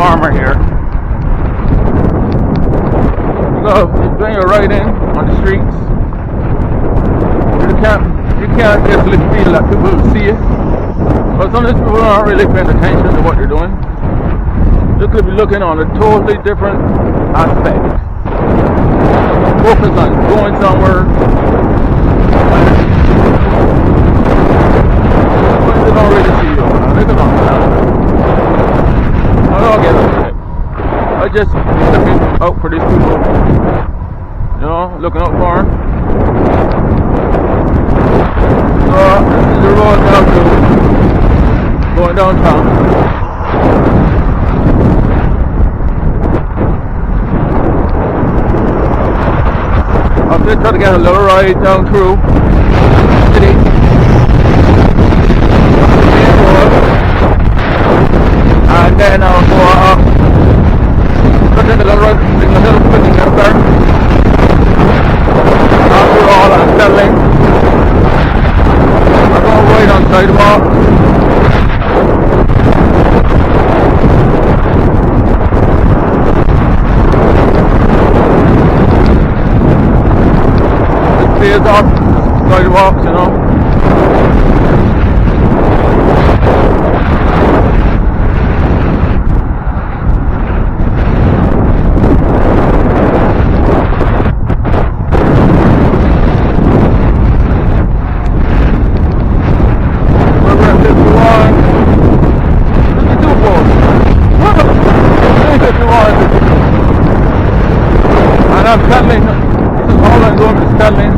farmer here. When you're riding on the streets, you can't easily feel that people will see it. But sometimes people aren't really paying attention to what you're doing. You could be looking on a totally different aspect. Focus on going somewhere. But they don't really see you. They don't understand. I don't get upset. I just looking out for these people. You know, looking out for them. So this is the road now to going downtown. I'm just trying to get a little ride down through the city. Main road. And then I'll go up. I'll take a little ride, take a little quick up there. After all, I'm settling. I'm going right on sidewalk. It pays off sidewalks, you know. And I'm pedaling, this is all I'm doing is pedaling.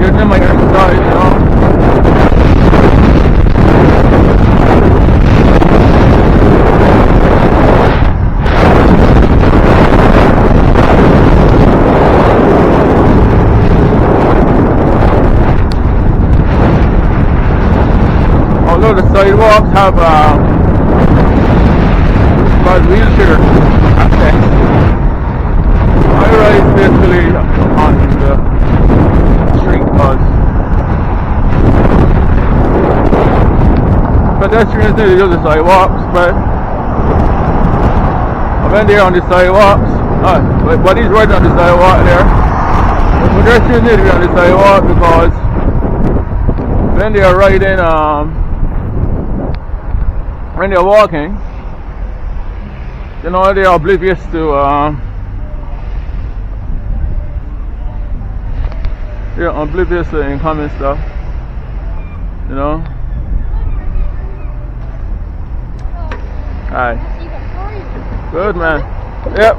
Getting in my exercise, you know. Although the sidewalks have wheelchair access, I ride basically on the street because pedestrians need to use the sidewalks, but when they're on the sidewalks, but he's riding on the sidewalk there. The pedestrians need to be on the sidewalk because when they are riding, when they're walking, you know, they're oblivious to incoming stuff, you know. Hi. Good, man. Yep.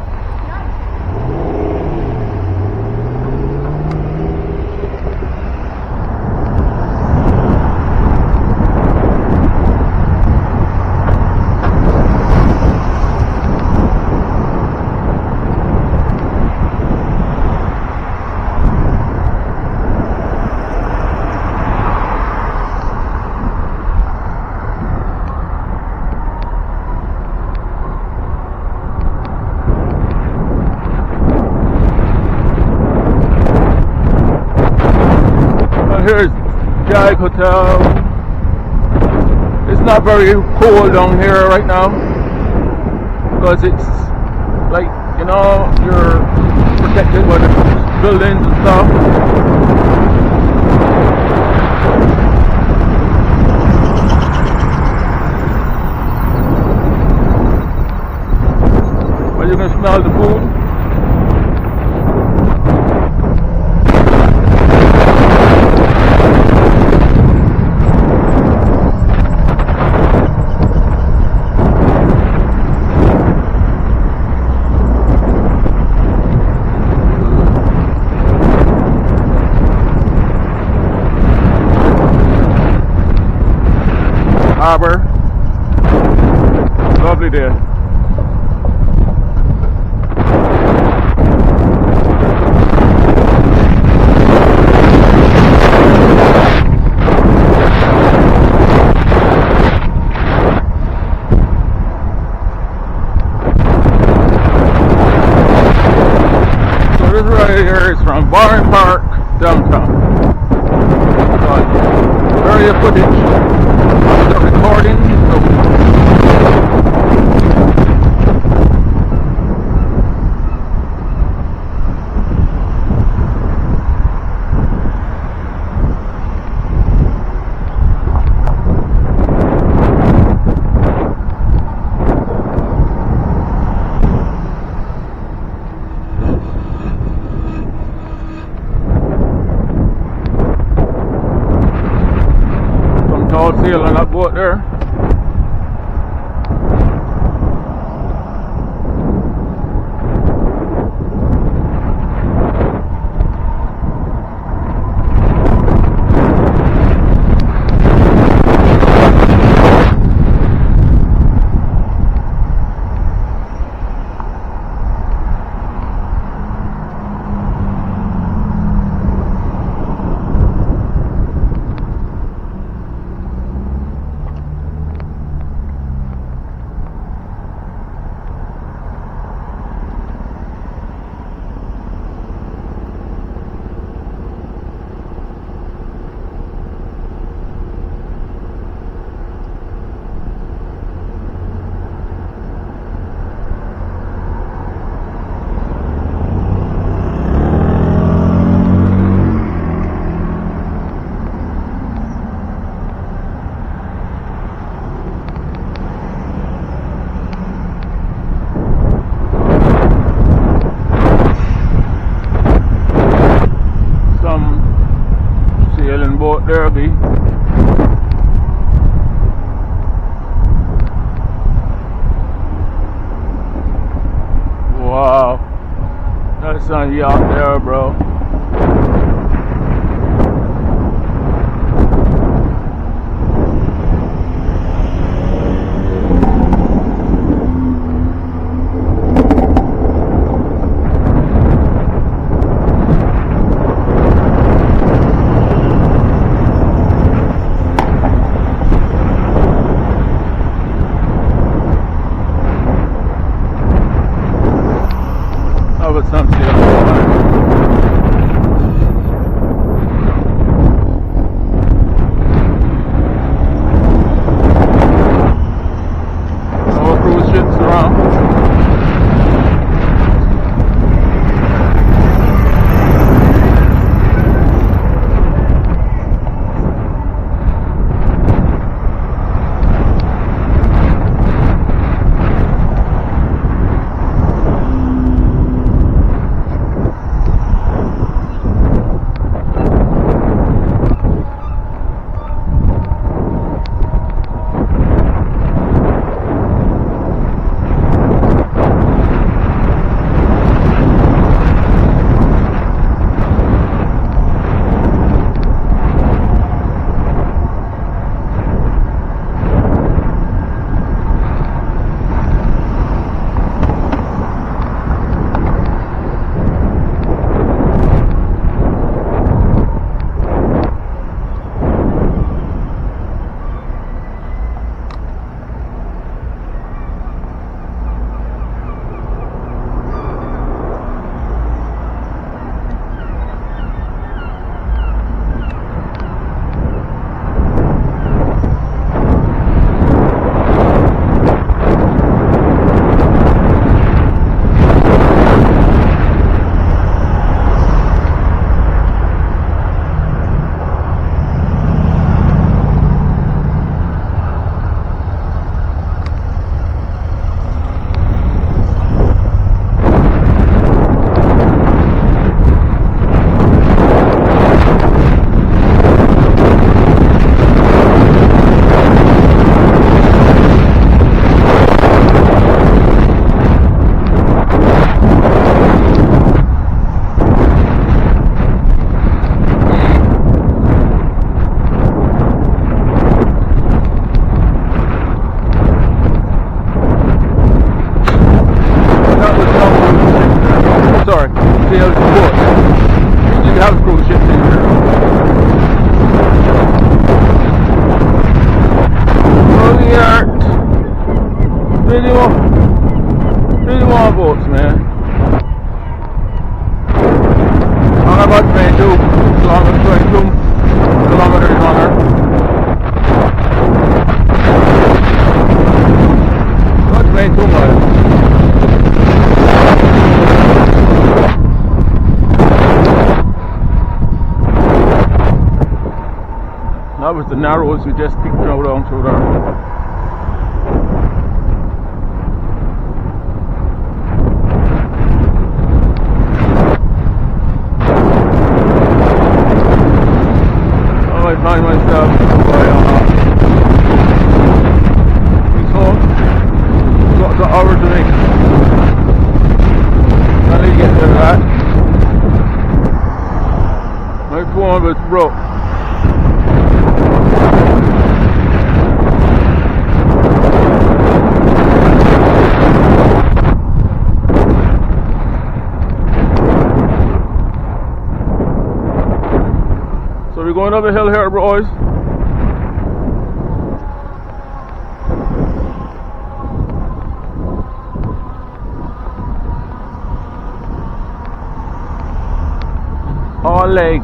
Here's Jag Hotel. It's not very cold down here right now because it's like, you know, you're protected by the buildings and stuff. But you can smell the food. Harbor. Lovely day. So this right here is from Barn Park downtown. Area footage. sail on that boat there. Boat there be. Wow, that's a yacht there, bro. But some no cruise ships around. Really more boats, man. How about 22 kilometers, 22 kilometers longer. Not 22 miles. That was the narrows we just picked out on through there. I find myself hear that. My phone was broke. So we're going up a hill here, boys. All lake.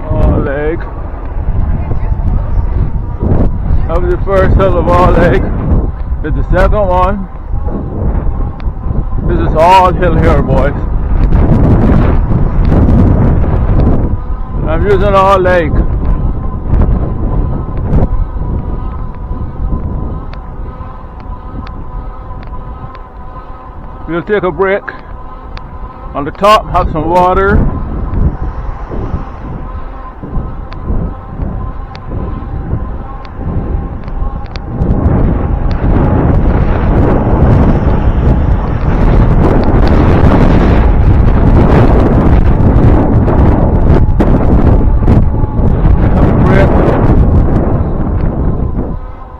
All lake. That was the first hill of All Lake. This is the second one. This is all hill here, boys. I'm using All Lake. We'll take a break. On the top, have some water.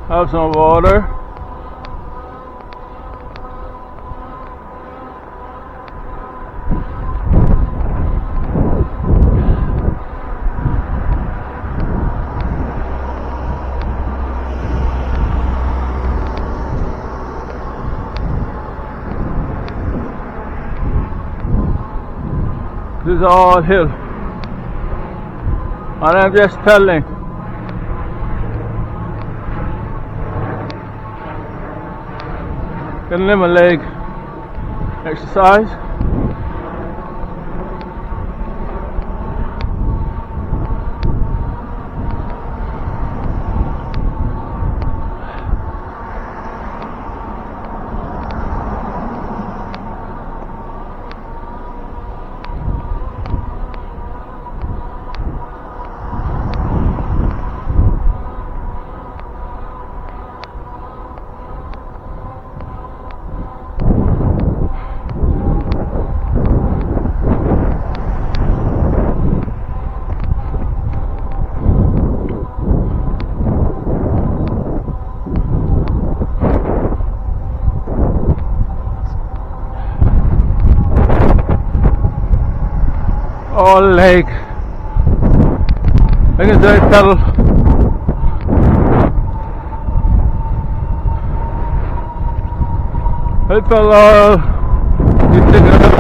Have some water. This is all hill, and I'm just telling. Gonna let my leg exercise. All lake. I can say pedal. Hey fella, you taking a